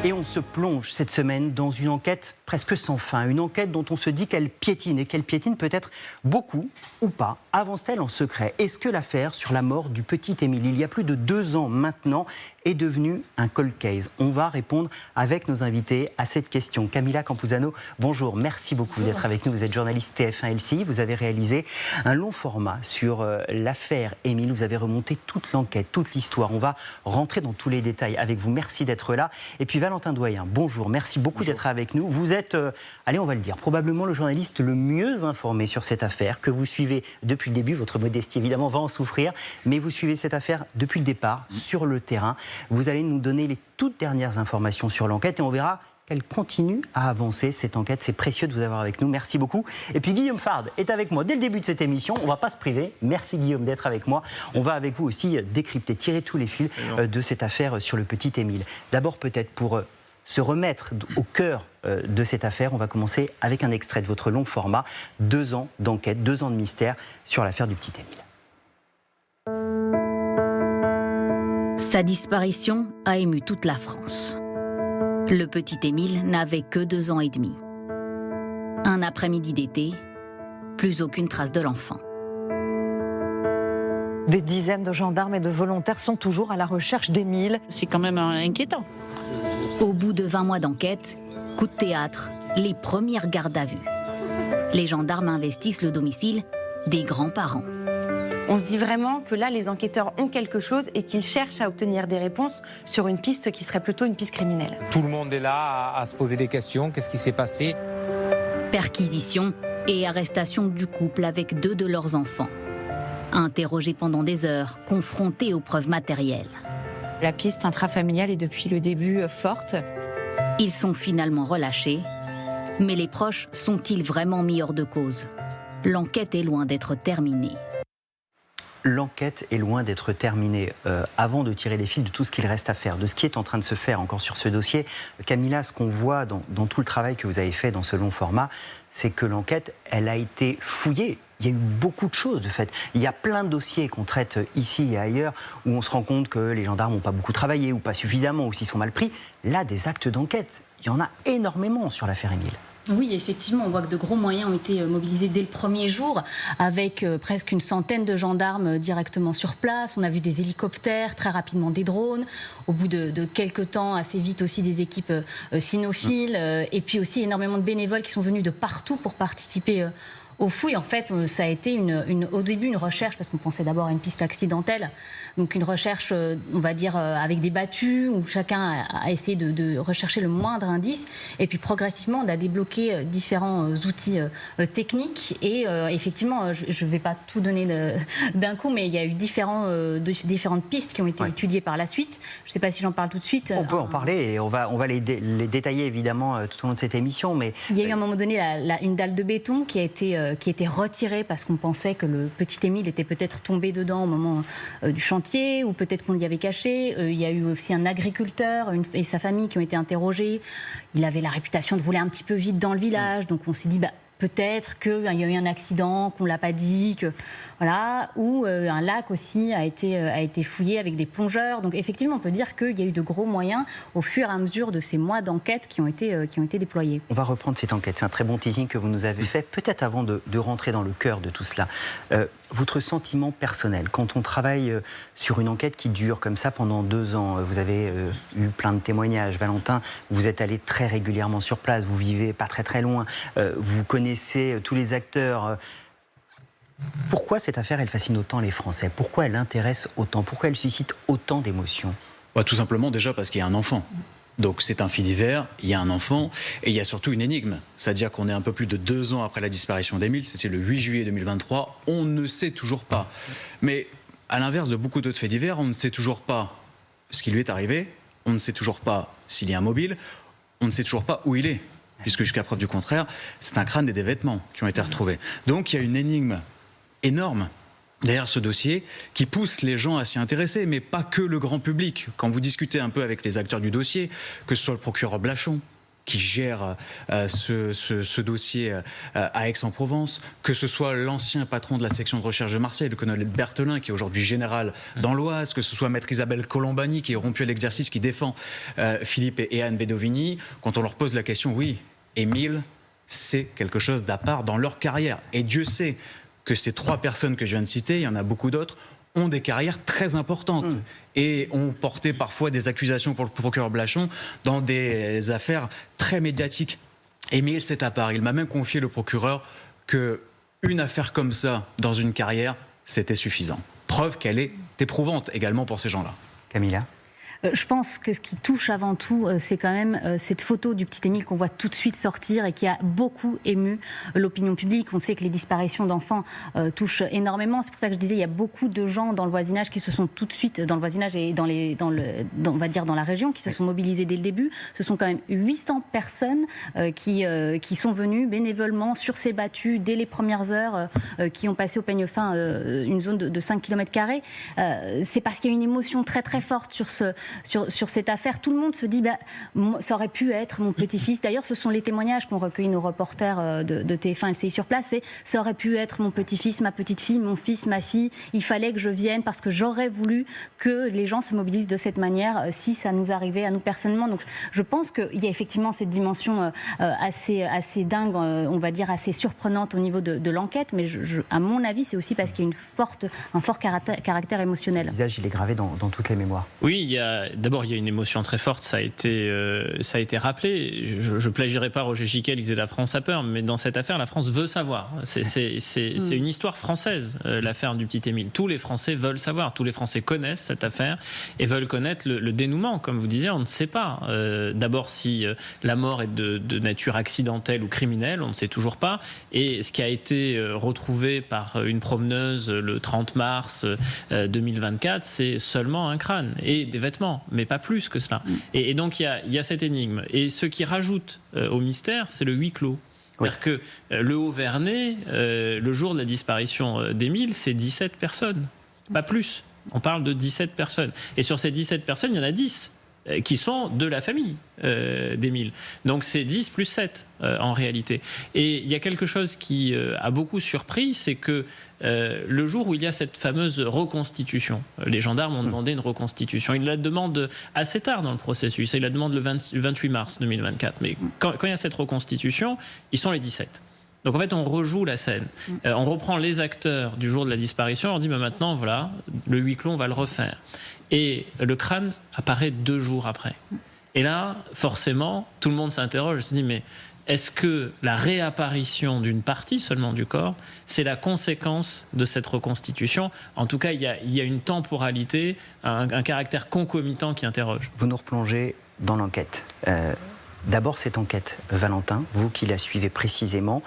Et on se plonge cette semaine dans une enquête presque sans fin, une enquête dont on se dit qu'elle piétine, et qu'elle piétine peut-être beaucoup ou pas. Avance-t-elle en secret? Est-ce que l'affaire sur la mort du petit Émile, il y a plus de 2 ans maintenant, est devenue un cold case? On va répondre avec nos invités à cette question. Camilla Campuzano, bonjour, merci beaucoup d'être avec nous. Vous êtes journaliste TF1 LCI, vous avez réalisé un long format sur l'affaire Émile, vous avez remonté toute l'enquête, toute l'histoire. On va rentrer dans tous les détails avec vous, merci d'être là. Et puis Valentin Doyen, bonjour, merci beaucoup d'être avec nous. Vous êtes, allez on va le dire, probablement le journaliste le mieux informé sur cette affaire, que vous suivez depuis le début. Votre modestie évidemment va en souffrir, mais vous suivez cette affaire depuis le départ, sur le terrain. Vous allez nous donner les toutes dernières informations sur l'enquête et on verra qu'elle continue à avancer, cette enquête. C'est précieux de vous avoir avec nous, merci beaucoup. Et puis Guillaume Fard est avec moi dès le début de cette émission, on ne va pas se priver. Merci Guillaume d'être avec moi. On va avec vous aussi décrypter, tirer tous les fils de cette affaire sur le petit Émile. D'abord peut-être pour se remettre au cœur de cette affaire, on va commencer avec un extrait de votre long format, 2 ans d'enquête, 2 ans de mystère sur l'affaire du petit Émile. Sa disparition a ému toute la France. Le petit Émile n'avait que 2 ans et demi. Un après-midi d'été, plus aucune trace de l'enfant. Des dizaines de gendarmes et de volontaires sont toujours à la recherche d'Émile. C'est quand même inquiétant. Au bout de 20 mois d'enquête, coup de théâtre, les premières gardes à vue. Les gendarmes investissent le domicile des grands-parents. On se dit vraiment que là, les enquêteurs ont quelque chose et qu'ils cherchent à obtenir des réponses sur une piste qui serait plutôt une piste criminelle. Tout le monde est là à se poser des questions. Qu'est-ce qui s'est passé? Perquisition et arrestation du couple avec 2 de leurs enfants. Interrogés pendant des heures, confrontés aux preuves matérielles. La piste intrafamiliale est depuis le début forte. Ils sont finalement relâchés. Mais les proches sont-ils vraiment mis hors de cause? L'enquête est loin d'être terminée. L'enquête est loin d'être terminée. Avant de tirer les fils de tout ce qu'il reste à faire, de ce qui est en train de se faire encore sur ce dossier, Camilla, ce qu'on voit dans tout le travail que vous avez fait dans ce long format, c'est que l'enquête, elle a été fouillée. Il y a eu beaucoup de choses, de fait. Il y a plein de dossiers qu'on traite ici et ailleurs où on se rend compte que les gendarmes n'ont pas beaucoup travaillé ou pas suffisamment ou s'ils sont mal pris. Là, des actes d'enquête, il y en a énormément sur l'affaire Émile. Oui, effectivement, on voit que de gros moyens ont été mobilisés dès le premier jour, avec presque une centaine de gendarmes directement sur place. On a vu des hélicoptères, très rapidement des drones. Au bout de quelques temps, assez vite aussi des équipes cynophiles, et puis aussi énormément de bénévoles qui sont venus de partout pour participer aux fouilles. En fait, ça a été au début une recherche, parce qu'on pensait d'abord à une piste accidentelle, donc une recherche, on va dire, avec des battues, où chacun a essayé de rechercher le moindre indice, et puis progressivement, on a débloqué différents outils techniques, et effectivement, je ne vais pas tout donner d'un coup, mais il y a eu différentes pistes qui ont été étudiées par la suite. Je ne sais pas si j'en parle tout de suite. On peut en parler, et on va les détailler évidemment tout au long de cette émission, mais... Il y a eu à un moment donné une dalle de béton qui a été retirée parce qu'on pensait que le petit Émile était peut-être tombé dedans au moment du chantier, ou peut-être qu'on l'y avait caché. Il y a eu aussi un agriculteur et sa famille qui ont été interrogés. Il avait la réputation de rouler un petit peu vite dans le village, donc on s'est dit peut-être qu'il y a eu un accident, qu'on ne l'a pas dit, voilà, ou un lac aussi a été fouillé avec des plongeurs. Donc effectivement, on peut dire qu'il y a eu de gros moyens au fur et à mesure de ces mois d'enquête qui ont été déployés. On va reprendre cette enquête, c'est un très bon teasing que vous nous avez fait. Peut-être avant de rentrer dans le cœur de tout cela, votre sentiment personnel, quand on travaille sur une enquête qui dure comme ça pendant 2 ans, vous avez eu plein de témoignages, Valentin, vous êtes allé très régulièrement sur place, vous vivez pas très très loin, vous connaissez tous les acteurs. Pourquoi cette affaire, elle fascine autant les Français? Pourquoi elle intéresse autant? Pourquoi elle suscite autant d'émotions? Tout simplement déjà parce qu'il y a un enfant. Donc c'est un fait divers, il y a un enfant, et il y a surtout une énigme. C'est-à-dire qu'on est un peu plus de 2 ans après la disparition d'Émile, c'était le 8 juillet 2023, on ne sait toujours pas. Mais à l'inverse de beaucoup d'autres faits divers, on ne sait toujours pas ce qui lui est arrivé, on ne sait toujours pas s'il est immobile, on ne sait toujours pas où il est. Puisque jusqu'à preuve du contraire, c'est un crâne et des vêtements qui ont été retrouvés. Donc il y a une énigme énorme derrière ce dossier qui pousse les gens à s'y intéresser, mais pas que le grand public. Quand vous discutez un peu avec les acteurs du dossier, que ce soit le procureur Blachon, qui gère ce dossier à Aix-en-Provence, que ce soit l'ancien patron de la section de recherche de Marseille, le colonel Berthelin, qui est aujourd'hui général dans l'Oise, que ce soit maître Isabelle Colombani, qui est rompue à l'exercice, qui défend Philippe et Anne Bedovini. Quand on leur pose la question, oui, Émile, c'est quelque chose d'à part dans leur carrière. Et Dieu sait que ces 3 personnes que je viens de citer, il y en a beaucoup d'autres, ont des carrières très importantes et ont porté parfois des accusations pour le procureur Blachon dans des affaires très médiatiques. Émile, c'est à part. Il m'a même confié, le procureur, qu'une affaire comme ça dans une carrière, c'était suffisant. Preuve qu'elle est éprouvante également pour ces gens-là. Camilla ? Je pense que ce qui touche avant tout, c'est quand même cette photo du petit Émile qu'on voit tout de suite sortir et qui a beaucoup ému l'opinion publique. On sait que les disparitions d'enfants touchent énormément. C'est pour ça que je disais, il y a beaucoup de gens dans le voisinage qui se sont tout de suite, dans le voisinage et on va dire dans la région, qui se sont mobilisés dès le début. Ce sont quand même 800 personnes qui sont venues bénévolement sur ces battues dès les premières heures, qui ont passé au peigne fin une zone de 5 km². C'est parce qu'il y a une émotion très très forte sur cette affaire. Tout le monde se dit, ça aurait pu être mon petit-fils. D'ailleurs, ce sont les témoignages qu'ont recueillis nos reporters de TF1 LCI sur place. Et ça aurait pu être mon petit-fils, ma petite-fille, mon fils, ma fille. Il fallait que je vienne parce que j'aurais voulu que les gens se mobilisent de cette manière si ça nous arrivait à nous personnellement. Donc, je pense qu'il y a effectivement cette dimension assez dingue, on va dire assez surprenante au niveau de l'enquête. Mais à mon avis, c'est aussi parce qu'il y a un fort caractère émotionnel. Le visage, il est gravé dans toutes les mémoires. Oui, d'abord, il y a une émotion très forte, ça a été rappelé. Je ne plagierai pas Roger Gicquel, il disait la France a peur, mais dans cette affaire, la France veut savoir. C'est une histoire française, l'affaire du petit Émile. Tous les Français veulent savoir, tous les Français connaissent cette affaire et veulent connaître le dénouement. Comme vous disiez, on ne sait pas. D'abord, si la mort est de nature accidentelle ou criminelle, on ne sait toujours pas. Et ce qui a été retrouvé par une promeneuse le 30 mars 2024, c'est seulement un crâne et des vêtements, mais pas plus que cela. Et donc, il y a cette énigme. Et ce qui rajoute au mystère, c'est le huis clos. C'est-à-dire que le Haut-Vernay, le jour de la disparition d'Émile, c'est 17 personnes, pas plus. On parle de 17 personnes. Et sur ces 17 personnes, il y en a 10 qui sont de la famille d'Émile. Donc c'est 10 plus 7 en réalité. Et il y a quelque chose qui a beaucoup surpris, c'est que le jour où il y a cette fameuse reconstitution, les gendarmes ont demandé une reconstitution. Ils la demandent assez tard dans le processus. Ils la demandent le 28 mars 2024. Mais quand il y a cette reconstitution, ils sont les 17. Donc en fait, on rejoue la scène. On reprend les acteurs du jour de la disparition. On dit maintenant, voilà, le huis clos, on va le refaire. Et le crâne apparaît 2 jours après. Et là, forcément, tout le monde s'interroge, se dit, mais est-ce que la réapparition d'une partie seulement du corps, c'est la conséquence de cette reconstitution ? En tout cas, il y a une temporalité, un caractère concomitant qui interroge. Vous nous replongez dans l'enquête. D'abord, cette enquête, Valentin, vous qui la suivez précisément,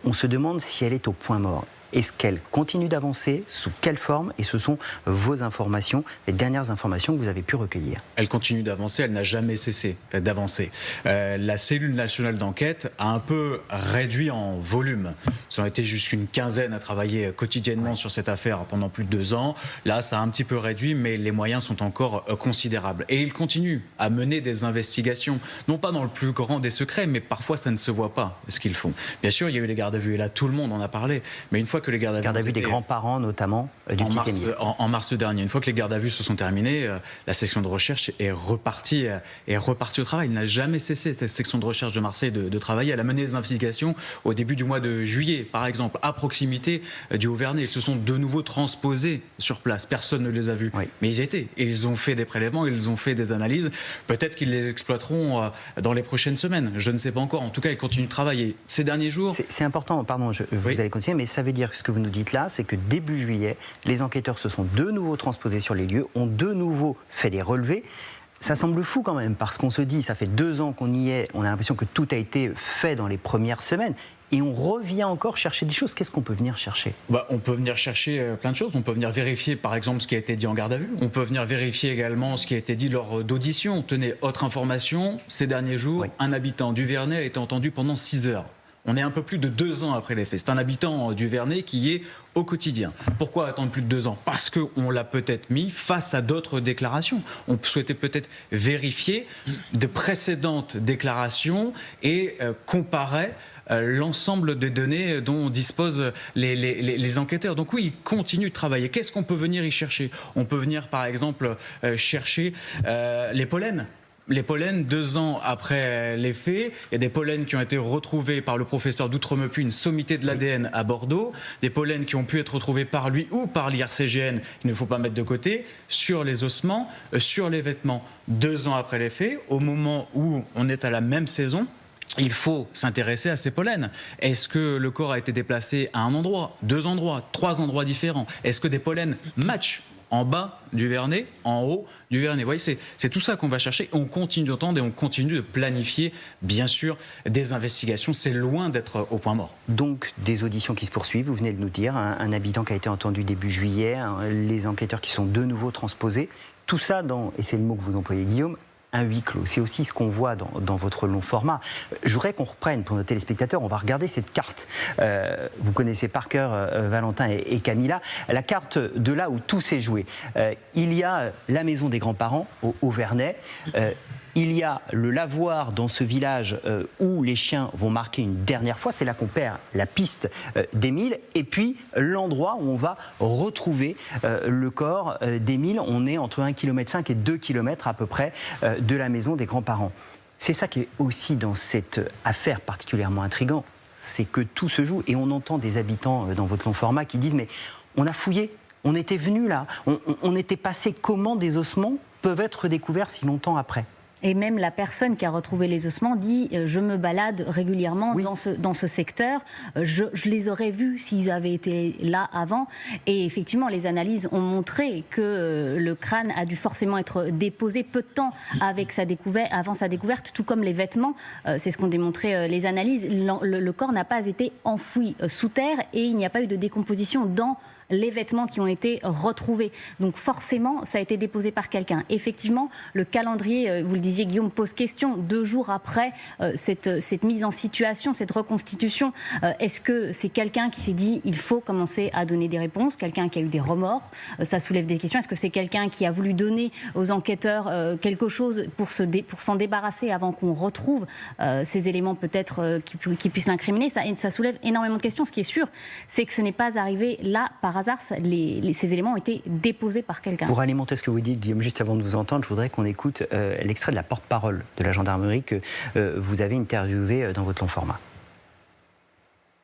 on se demande si elle est au point mort. Est-ce qu'elle continue d'avancer ? Sous quelle forme ? Et ce sont vos informations, les dernières informations que vous avez pu recueillir. Elle continue d'avancer, elle n'a jamais cessé d'avancer. La cellule nationale d'enquête a un peu réduit en volume. Ils ont été jusqu'une quinzaine à travailler quotidiennement sur cette affaire pendant plus de 2 ans. Là, ça a un petit peu réduit, mais les moyens sont encore considérables. Et ils continuent à mener des investigations, non pas dans le plus grand des secrets, mais parfois ça ne se voit pas ce qu'ils font. Bien sûr, il y a eu les gardes à vue, et là tout le monde en a parlé, mais une fois que les gardes à vue des grands-parents notamment du petit Émile. En mars dernier, une fois que les gardes à vue se sont terminés, la section de recherche est repartie au travail. Il n'a jamais cessé, cette section de recherche de Marseille, de travailler. Elle a mené des investigations au début du mois de juillet, par exemple, à proximité du Haut-Vernay. Ils se sont de nouveau transposés sur place. Personne ne les a vus. Oui. Mais ils y étaient. Et ils ont fait des prélèvements, ils ont fait des analyses. Peut-être qu'ils les exploiteront dans les prochaines semaines. Je ne sais pas encore. En tout cas, ils continuent de travailler. Ces derniers jours... C'est important, pardon, vous allez continuer, mais ça veut dire que ce que vous nous dites là, c'est que début juillet, les enquêteurs se sont de nouveau transposés sur les lieux, ont de nouveau fait des relevés. Ça semble fou quand même, parce qu'on se dit, ça fait 2 ans qu'on y est, on a l'impression que tout a été fait dans les premières semaines. Et on revient encore chercher des choses. Qu'est-ce qu'on peut venir chercher ? On peut venir chercher plein de choses. On peut venir vérifier, par exemple, ce qui a été dit en garde à vue. On peut venir vérifier également ce qui a été dit lors d'audition. Tenez, autre information, ces derniers jours, un habitant du Vernay a été entendu pendant 6 heures. On est un peu plus de 2 ans après les faits. C'est un habitant du Vernet qui y est au quotidien. Pourquoi attendre plus de 2 ans? Parce qu'on l'a peut-être mis face à d'autres déclarations. On souhaitait peut-être vérifier de précédentes déclarations et comparer l'ensemble des données dont disposent les enquêteurs. Donc oui, ils continuent de travailler. Qu'est-ce qu'on peut venir y chercher? On peut venir par exemple chercher les pollens. Les pollens, 2 ans après les faits, il y a des pollens qui ont été retrouvés par le professeur d'Outremepu, une sommité de l'ADN à Bordeaux, des pollens qui ont pu être retrouvés par lui ou par l'IRCGN, il ne faut pas mettre de côté, sur les ossements, sur les vêtements. 2 ans après les faits, au moment où on est à la même saison, il faut s'intéresser à ces pollens. Est-ce que le corps a été déplacé à un endroit, 2 endroits, 3 endroits différents? Est-ce que des pollens matchent en bas du Vernet, en haut du Vernet? Vous voyez, c'est tout ça qu'on va chercher. On continue d'entendre et on continue de planifier, bien sûr, des investigations. C'est loin d'être au point mort. Donc, des auditions qui se poursuivent, vous venez de nous dire, un habitant qui a été entendu début juillet, les enquêteurs qui sont de nouveau transposés. Tout ça dans, et c'est le mot que vous employez, Guillaume, un huis clos. C'est aussi ce qu'on voit dans votre long format. Je voudrais qu'on reprenne pour nos téléspectateurs, on va regarder cette carte. Vous connaissez par cœur Valentin et Camilla, la carte de là où tout s'est joué. Il y a la maison des grands-parents au Vernet. Il y a le lavoir dans ce village où les chiens vont marquer une dernière fois. C'est là qu'on perd la piste d'Émile. Et puis l'endroit où on va retrouver le corps d'Émile. On est entre 1,5 km et 2 km à peu près de la maison des grands-parents. C'est ça qui est aussi dans cette affaire particulièrement intriguant. C'est que tout se joue. Et on entend des habitants dans votre long format qui disent « mais on a fouillé, on était venus là, on était passé. Comment des ossements peuvent être découverts si longtemps après ?» Et même la personne qui a retrouvé les ossements dit je me balade régulièrement dans ce secteur, je les aurais vus s'ils avaient été là avant. Et effectivement, les analyses ont montré que le crâne a dû forcément être déposé peu de temps avant sa découverte, tout comme les vêtements. C'est ce qu'ont démontré les analyses. Le corps n'a pas été enfoui sous terre et il n'y a pas eu de décomposition dans les vêtements qui ont été retrouvés. Donc forcément, ça a été déposé par quelqu'un. Effectivement, le calendrier, vous le disiez Guillaume, pose question. 2 jours après cette mise en situation, cette reconstitution, est-ce que c'est quelqu'un qui s'est dit il faut commencer à donner des réponses, quelqu'un qui a eu des remords? Ça soulève des questions. Est-ce que c'est quelqu'un qui a voulu donner aux enquêteurs quelque chose pour s'en débarrasser avant qu'on retrouve ces éléments peut-être qui puissent l'incriminer? Ça soulève énormément de questions. Ce qui est sûr, c'est que ce n'est pas arrivé là par hasard. Ces éléments ont été déposés par quelqu'un. Pour alimenter ce que vous dites, Guillaume, juste avant de vous entendre, je voudrais qu'on écoute l'extrait de la porte-parole de la gendarmerie que vous avez interviewé dans votre long format.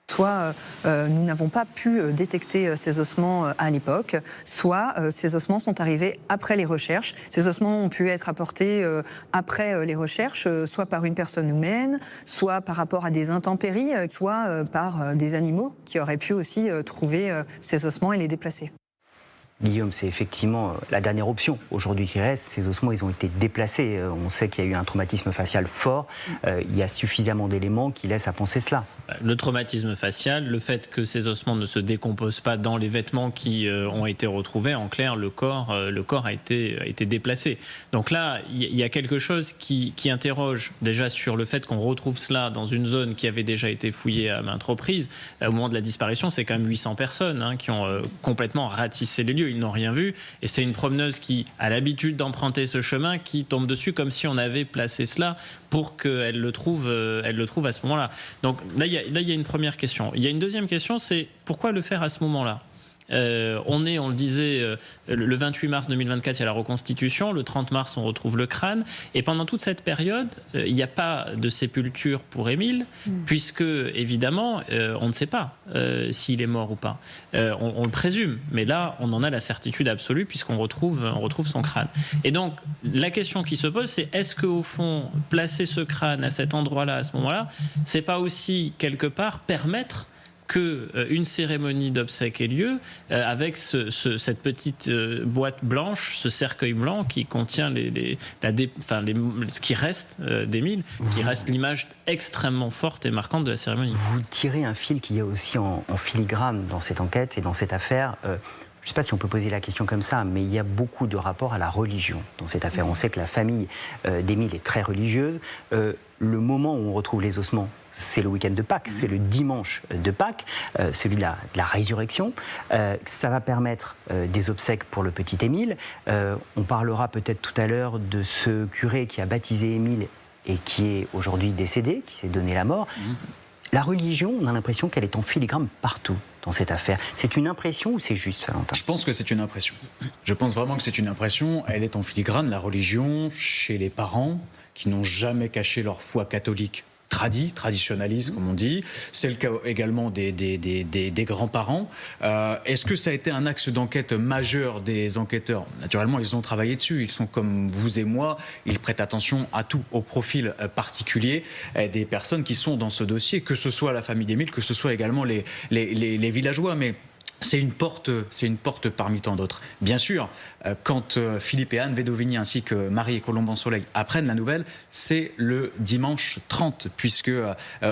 Soit nous n'avons pas pu détecter ces ossements à l'époque, soit ces ossements sont arrivés après les recherches. Ces ossements ont pu être apportés après les recherches, soit par une personne humaine, soit par rapport à des intempéries, soit par des animaux qui auraient pu aussi trouver ces ossements et les déplacer. Guillaume, c'est effectivement la dernière option aujourd'hui qui reste. Ces ossements, ils ont été déplacés. On sait qu'il y a eu un traumatisme facial fort. Il y a suffisamment d'éléments qui laissent à penser cela. Le traumatisme facial, le fait que ces ossements ne se décomposent pas dans les vêtements qui ont été retrouvés, en clair, le corps a été déplacé. Donc là, il y a quelque chose qui interroge déjà sur le fait qu'on retrouve cela dans une zone qui avait déjà été fouillée à maintes reprises. Au moment de la disparition, c'est quand même 800 personnes qui ont complètement ratissé les lieux. Ils n'ont rien vu et c'est une promeneuse qui a l'habitude d'emprunter ce chemin qui tombe dessus comme si on avait placé cela pour qu'elle le trouve à ce moment-là. Donc là, il y a une première question. Il y a une deuxième question, c'est pourquoi le faire à ce moment-là ? On le disait, le 28 mars 2024, il y a la reconstitution. Le 30 mars, on retrouve le crâne. Et pendant toute cette période, il n'y a pas de sépulture pour Émile, puisque, évidemment, on ne sait pas s'il est mort ou pas. On le présume, mais là, on en a la certitude absolue, puisqu'on retrouve son crâne. Et donc, la question qui se pose, c'est est-ce qu'au fond, placer ce crâne à cet endroit-là, à ce moment-là, c'est pas aussi, quelque part, permettre qu'une cérémonie d'obsèques ait lieu avec cette petite boîte blanche, ce cercueil blanc qui contient ce qui reste d'Émile, qui reste l'image extrêmement forte et marquante de la cérémonie. Vous tirez un fil qu'il y a aussi en filigrane dans cette enquête et dans cette affaire. je ne sais pas si on peut poser la question comme ça, mais il y a beaucoup de rapports à la religion dans cette affaire. On sait que la famille d'Émile est très religieuse. Le moment où on retrouve les ossements, c'est le week-end de Pâques, c'est le dimanche de Pâques, celui de la résurrection. Ça va permettre des obsèques pour le petit Émile. On parlera peut-être tout à l'heure de ce curé qui a baptisé Émile et qui est aujourd'hui décédé, qui s'est donné la mort. La religion, on a l'impression qu'elle est en filigrane partout dans cette affaire. C'est une impression ou c'est juste, Valentin ? Je pense que c'est une impression. Je pense vraiment que c'est une impression. Elle est en filigrane, la religion, chez les parents qui n'ont jamais caché leur foi catholique traditionnaliste, comme on dit. C'est le cas également des grands-parents. Est-ce que ça a été un axe d'enquête majeur des enquêteurs ? Naturellement, ils ont travaillé dessus. Ils sont comme vous et moi. Ils prêtent attention à tout, au profil particulier des personnes qui sont dans ce dossier, que ce soit la famille d'Émile, que ce soit également les villageois. Mais c'est une porte parmi tant d'autres. Bien sûr, quand Philippe et Anne Vedovigny ainsi que Marie et Colomban Soleil apprennent la nouvelle, c'est le dimanche 30,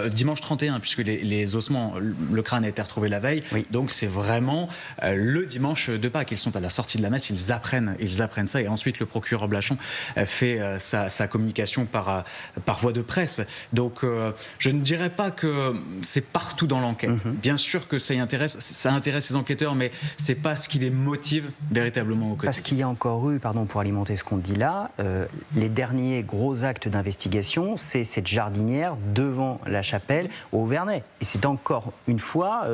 dimanche 31, puisque les ossements, le crâne a été retrouvé la veille. Oui. Donc c'est vraiment le dimanche de Pâques. Ils sont à la sortie de la messe, ils apprennent ça, et ensuite le procureur Blachon fait sa communication par voie de presse. Donc je ne dirais pas que c'est partout dans l'enquête. Bien sûr que ça intéresse les enquêteurs, mais c'est pas ce qui les motive véritablement au quotidien. Parce qu'il y a encore eu, pardon pour alimenter ce qu'on dit là, les derniers gros actes d'investigation, c'est cette jardinière devant la chapelle au Vernet. Et c'est encore une fois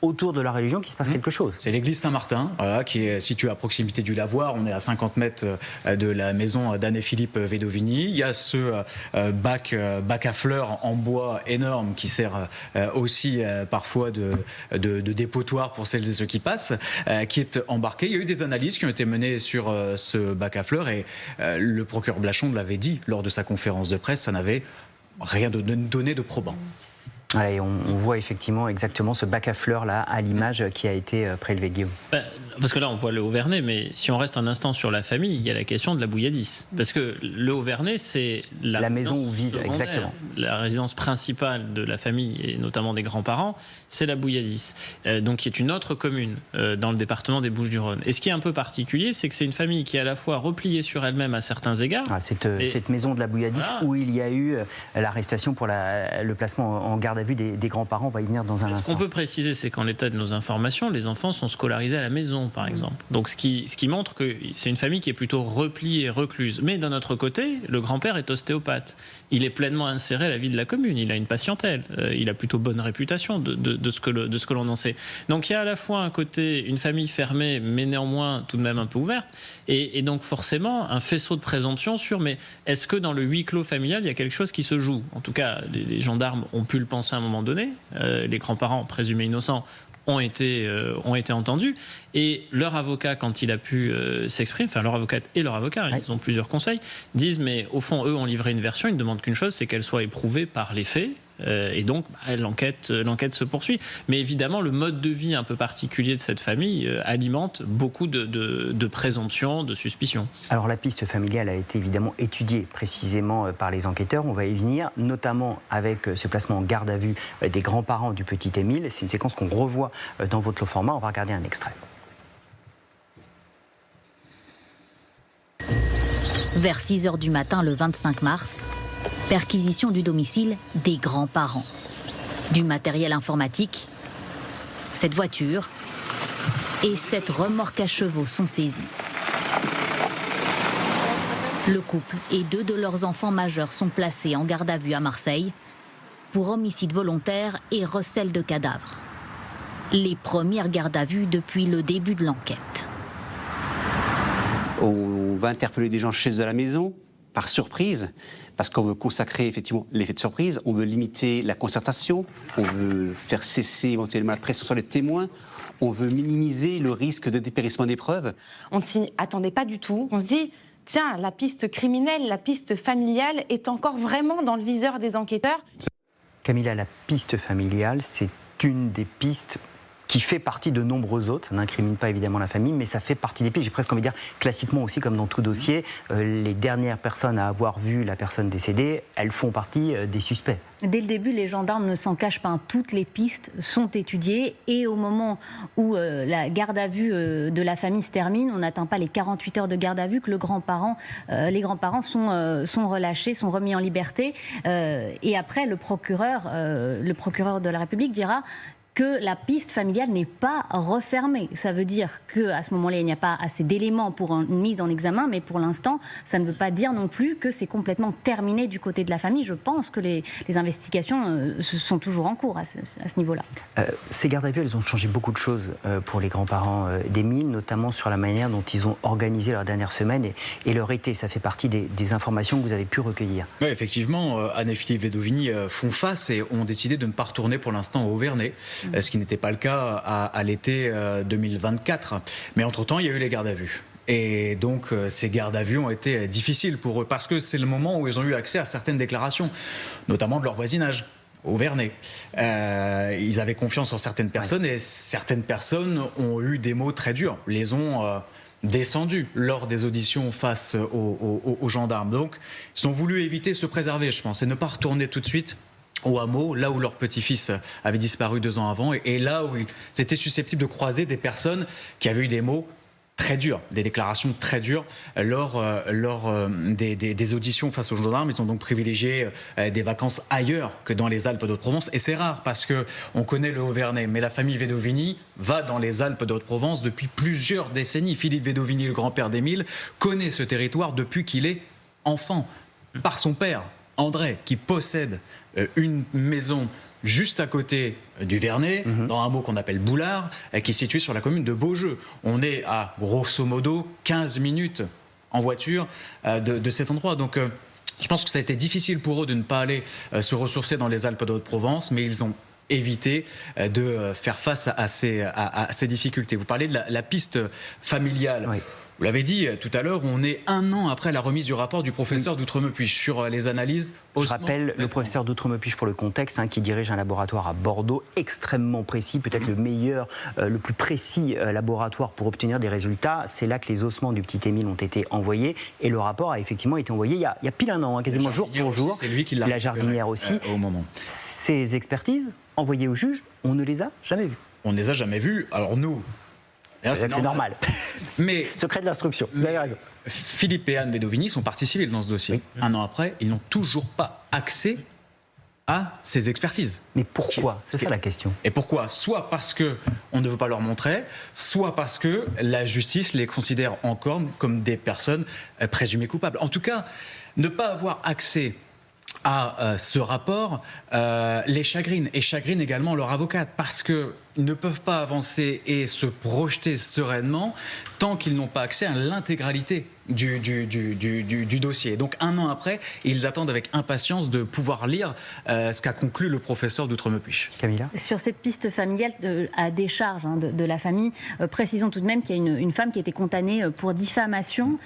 autour de la religion qu'il se passe quelque chose. C'est l'église Saint-Martin, qui est située à proximité du lavoir. On est à 50 mètres de la maison d'Anne et Philippe Vedovigny. Il y a ce bac à fleurs en bois énorme qui sert aussi parfois de dépotoir pour celles et ceux qui passent, qui est embarqué. Il y a eu des analyses qui ont été menées sur ce bac à fleurs et le procureur Blachon l'avait dit lors de sa conférence de presse, ça n'avait rien donné de probant. Ouais, on voit effectivement exactement ce bac à fleurs là à l'image qui a été prélevé, Guillaume. Parce que là on voit le Haut-Vernay, mais si on reste un instant sur la famille, il y a la question de la bouilladisse. Parce que le Haut-Vernay, c'est la maison où vivent, exactement. La résidence principale de la famille et notamment des grands-parents, c'est la Bouilladisse, donc qui est une autre commune dans le département des Bouches-du-Rhône. Et ce qui est un peu particulier, c'est que c'est une famille qui est à la fois repliée sur elle-même à certains égards. Cette maison de la Bouilladisse où il y a eu l'arrestation pour le placement en garde à vue des grands-parents, on va y venir dans un instant. Ce qu'on peut préciser, c'est qu'en l'état de nos informations, les enfants sont scolarisés à la maison, par exemple. Donc ce qui montre que c'est une famille qui est plutôt repliée, recluse. Mais d'un autre côté, le grand-père est ostéopathe. Il est pleinement inséré à la vie de la commune. Il a une patientèle. Il a plutôt bonne réputation de ce que l'on en sait. Donc il y a à la fois un côté, une famille fermée, mais néanmoins tout de même un peu ouverte. Et donc forcément, un faisceau de présomption sur, mais est-ce que dans le huis clos familial, il y a quelque chose qui se joue ? En tout cas, les gendarmes ont pu le penser à un moment donné. Les grands-parents présumés innocents ont été entendus, et leur avocat, quand il a pu s'exprimer, enfin leur avocate et leur avocat, ils ont plusieurs conseils, disent mais au fond eux ont livré une version, ils ne demandent qu'une chose, c'est qu'elle soit éprouvée par les faits. Et donc, l'enquête se poursuit. Mais évidemment, le mode de vie un peu particulier de cette famille alimente beaucoup de présomptions, de suspicions. Alors, la piste familiale a été évidemment étudiée précisément par les enquêteurs. On va y venir, notamment avec ce placement en garde à vue des grands-parents du petit Émile. C'est une séquence qu'on revoit dans votre format. On va regarder un extrait. Vers 6h du matin, le 25 mars, perquisition du domicile des grands-parents. Du matériel informatique, cette voiture et cette remorque à chevaux sont saisis. Le couple et 2 de leurs enfants majeurs sont placés en garde à vue à Marseille pour homicide volontaire et recel de cadavres. Les premières gardes à vue depuis le début de l'enquête. On va interpeller des gens chez eux à la maison, par surprise, parce qu'on veut consacrer effectivement l'effet de surprise, on veut limiter la concertation, on veut faire cesser éventuellement la pression sur les témoins, on veut minimiser le risque de dépérissement des preuves. On ne s'y attendait pas du tout. On se dit, tiens, la piste criminelle, la piste familiale est encore vraiment dans le viseur des enquêteurs. Camilla, la piste familiale, c'est une des pistes qui fait partie de nombreux autres. Ça n'incrimine pas évidemment la famille, mais ça fait partie des pistes. J'ai presque envie de dire, classiquement aussi, comme dans tout dossier, les dernières personnes à avoir vu la personne décédée, elles font partie des suspects. Dès le début, les gendarmes ne s'en cachent pas. Toutes les pistes sont étudiées et au moment où la garde à vue de la famille se termine, on n'atteint pas les 48 heures de garde à vue que les grands-parents sont relâchés, sont remis en liberté. Et après, le procureur de la République dira que la piste familiale n'est pas refermée. Ça veut dire qu'à ce moment-là, il n'y a pas assez d'éléments pour une mise en examen, mais pour l'instant, ça ne veut pas dire non plus que c'est complètement terminé du côté de la famille. Je pense que les investigations sont toujours en cours à ce niveau-là. Ces gardes à vue, elles ont changé beaucoup de choses pour les grands-parents d'Émile, notamment sur la manière dont ils ont organisé leur dernière semaine et leur été. Ça fait partie des informations que vous avez pu recueillir. Oui, effectivement, Anne et Philippe Vedovini font face et ont décidé de ne pas retourner pour l'instant au Auvernais. Ce qui n'était pas le cas à l'été 2024. Mais entre-temps, il y a eu les gardes à vue. Et donc, ces gardes à vue ont été difficiles pour eux, parce que c'est le moment où ils ont eu accès à certaines déclarations, notamment de leur voisinage. Auvernais. Ils avaient confiance en certaines personnes et certaines personnes ont eu des mots très durs, les ont descendus lors des auditions face aux gendarmes. Donc, ils ont voulu éviter, se préserver, je pense, et ne pas retourner tout de suite au hameau, là où leur petit-fils avait disparu 2 ans avant, et là où ils étaient susceptibles de croiser des personnes qui avaient eu des mots très durs, des déclarations très dures lors des auditions face aux gendarmes. Ils ont donc privilégié des vacances ailleurs que dans les Alpes d'Haute-Provence, et c'est rare parce qu'on connaît le Auvernais, mais la famille Vedovini va dans les Alpes d'Haute-Provence depuis plusieurs décennies. Philippe Vedovini, le grand-père d'Émile, connaît ce territoire depuis qu'il est enfant, par son père, André, qui possède une maison juste à côté du Vernet, dans un hameau qu'on appelle Boulard, qui est situé sur la commune de Beaujeu. On est à, grosso modo, 15 minutes en voiture de cet endroit. Donc, je pense que ça a été difficile pour eux de ne pas aller se ressourcer dans les Alpes de Haute-Provence, mais ils ont évité de faire face à ces difficultés. Vous parlez de la piste familiale. Oui. Vous l'avez dit tout à l'heure, on est 1 an après la remise du rapport du professeur d'Outremepuche sur les analyses. Je rappelle le professeur d'Outremepuche pour le contexte, qui dirige un laboratoire à Bordeaux extrêmement précis, peut-être le meilleur, le plus précis laboratoire pour obtenir des résultats. C'est là que les ossements du petit Émile ont été envoyés et le rapport a effectivement été envoyé il y a pile 1 an, quasiment jour pour jour. C'est lui qui l'a la jardinière aussi. Au moment. Ces expertises envoyées au juge, on ne les a jamais vues. On ne les a jamais vues. Alors nous... C'est normal. Mais secret de l'instruction, vous avez raison. Philippe et Anne Vedovini sont parties civiles dans ce dossier. Oui. 1 an après, ils n'ont toujours pas accès à ces expertises. Mais pourquoi ? C'est ça la question. Et pourquoi ? Soit parce qu'on ne veut pas leur montrer, soit parce que la justice les considère encore comme des personnes présumées coupables. En tout cas, ne pas avoir accès à ce rapport les chagrine, et chagrine également leur avocate, parce qu'ils ne peuvent pas avancer et se projeter sereinement tant qu'ils n'ont pas accès à l'intégralité du dossier. Donc 1 an après, ils attendent avec impatience de pouvoir lire ce qu'a conclu le professeur d'Outremepuche. Camilla ? Sur cette piste familiale à décharge de la famille, précisons tout de même qu'il y a une femme qui a été condamnée pour diffamation,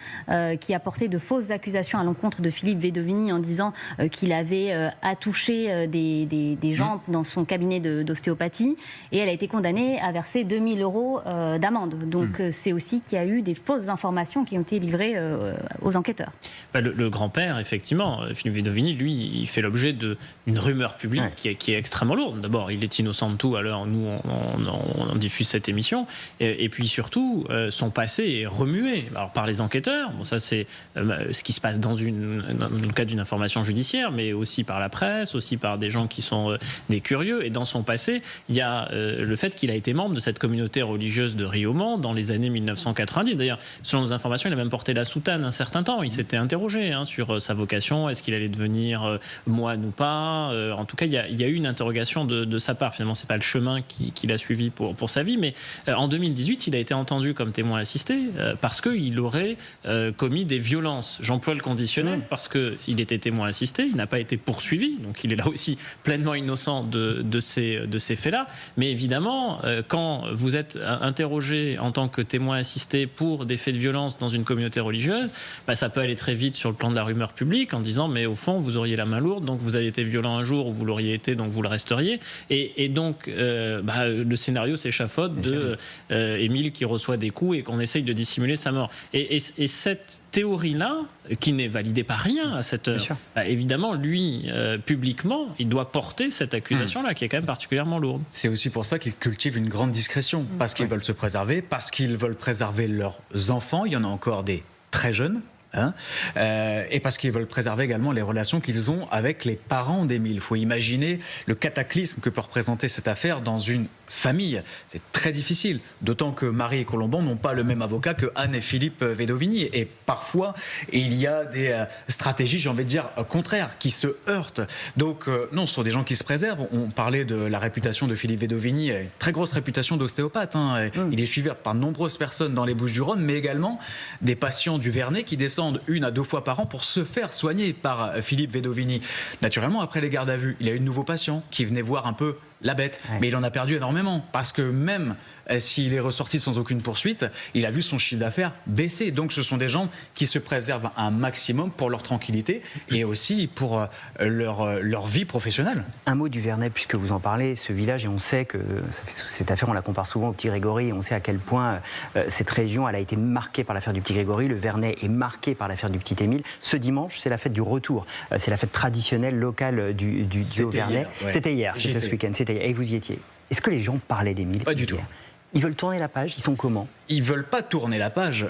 qui a porté de fausses accusations à l'encontre de Philippe Vedovini en disant qu'il avait attouché des gens dans son cabinet d'ostéopathie, et elle a été condamnée à verser 2000 € d'amende. Donc c'est aussi qu'il y a eu des fausses informations qui ont été livrées aux enquêteurs. Le grand-père, effectivement, Philippe Vedovini, lui, il fait l'objet d'une rumeur publique qui est extrêmement lourde. D'abord, il est innocent de tout, alors nous, on diffuse cette émission. Et puis surtout, son passé est remué par les enquêteurs. Bon, ça, c'est ce qui se passe dans le cadre d'une information judiciaire, mais aussi par la presse, aussi par des gens qui sont des curieux. Et dans son passé, il y a le fait qu'il a été membre de cette communauté religieuse de Riomans dans les années 1990. D'ailleurs, selon nos informations, il a même porté la soutane un certain temps. Il s'était interrogé sur sa vocation, est-ce qu'il allait devenir moine ou pas. En tout cas, il y a eu une interrogation de sa part. Finalement, c'est pas le chemin qu'il a suivi pour sa vie, mais en 2018, il a été entendu comme témoin assisté parce qu'il aurait commis des violences. J'emploie le conditionnel parce qu'il était témoin assisté, il n'a pas été poursuivi, donc il est là aussi pleinement innocent de ces faits-là. Mais évidemment, évidemment, quand vous êtes interrogé en tant que témoin assisté pour des faits de violence dans une communauté religieuse, ça peut aller très vite sur le plan de la rumeur publique en disant mais au fond vous auriez la main lourde, donc vous avez été violent un jour ou vous l'auriez été, donc vous le resteriez. Et donc le scénario s'échafaude de Émile qui reçoit des coups et qu'on essaye de dissimuler sa mort. Et cette théorie-là, qui n'est validée par rien à cette heure, évidemment, lui, publiquement, il doit porter cette accusation-là, qui est quand même particulièrement lourde. C'est aussi pour ça qu'ils cultivent une grande discrétion, parce qu'ils veulent se préserver, parce qu'ils veulent préserver leurs enfants. Il y en a encore des très jeunes. Et parce qu'ils veulent préserver également les relations qu'ils ont avec les parents d'Émile. Il faut imaginer le cataclysme que peut représenter cette affaire dans une famille. C'est très difficile, d'autant que Marie et Colomban n'ont pas le même avocat que Anne et Philippe Vedovini. Et parfois, il y a des stratégies, j'ai envie de dire, contraires, qui se heurtent. Donc non, ce sont des gens qui se préservent. On parlait de la réputation de Philippe Vedovini, une très grosse réputation d'ostéopathe. Il est suivi par de nombreuses personnes dans les Bouches-du-Rhône, mais également des patients du Vernet qui descendent 1 à 2 fois par an pour se faire soigner par Philippe Vedovini. Naturellement, après les gardes à vue, il y a eu de nouveaux patients qui venaient voir un peu la bête, mais il en a perdu énormément parce que même s'il est ressorti sans aucune poursuite, il a vu son chiffre d'affaires baisser. Donc ce sont des gens qui se préservent un maximum pour leur tranquillité et aussi pour leur vie professionnelle. Un mot du Vernet, puisque vous en parlez, ce village, et on sait que cette affaire, on la compare souvent au Petit Grégory, et on sait à quel point cette région, elle a été marquée par l'affaire du Petit Grégory, le Vernet est marqué par l'affaire du Petit Émile. Ce dimanche, c'est la fête du retour, c'est la fête traditionnelle locale du Vernet. C'était hier, c'était ce week-end. Et vous y étiez. Est-ce que les gens parlaient d'Émile? Pas du tout. Ils veulent tourner la page, ils sont comment? Ils veulent pas tourner la page,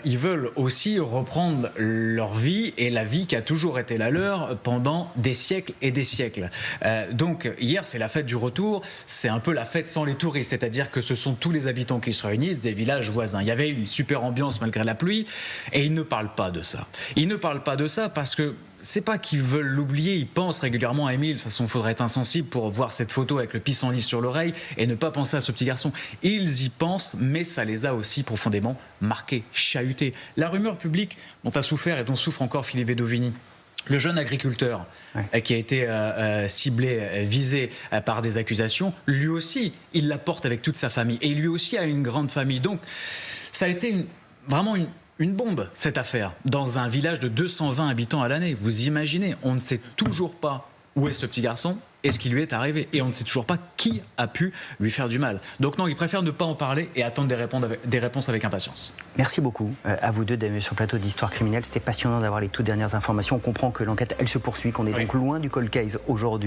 ils veulent aussi reprendre leur vie et la vie qui a toujours été la leur pendant des siècles et des siècles. Donc hier c'est la fête du retour, c'est un peu la fête sans les touristes, c'est-à-dire que ce sont tous les habitants qui se réunissent des villages voisins. Il y avait une super ambiance malgré la pluie et ils ne parlent pas de ça. Ils ne parlent pas de ça parce que c'est pas qu'ils veulent l'oublier, ils pensent régulièrement à Émile. De toute façon, il faudrait être insensible pour voir cette photo avec le pissenlit sur l'oreille et ne pas penser à ce petit garçon. Ils y pensent, mais ça les a aussi profondément marqués, chahutés. La rumeur publique dont a souffert et dont souffre encore Philippe Vedovini, le jeune agriculteur qui a été ciblé, visé par des accusations, lui aussi, il la porte avec toute sa famille. Et lui aussi a une grande famille. Donc, ça a été vraiment une bombe, cette affaire, dans un village de 220 habitants à l'année. Vous imaginez, on ne sait toujours pas où est ce petit garçon et ce qui lui est arrivé. Et on ne sait toujours pas qui a pu lui faire du mal. Donc non, ils préfèrent ne pas en parler et attendre des réponses avec impatience. Merci beaucoup à vous deux d'être sur le plateau d'Histoire criminelle. C'était passionnant d'avoir les toutes dernières informations. On comprend que l'enquête, elle se poursuit, qu'on est donc loin du cold case aujourd'hui.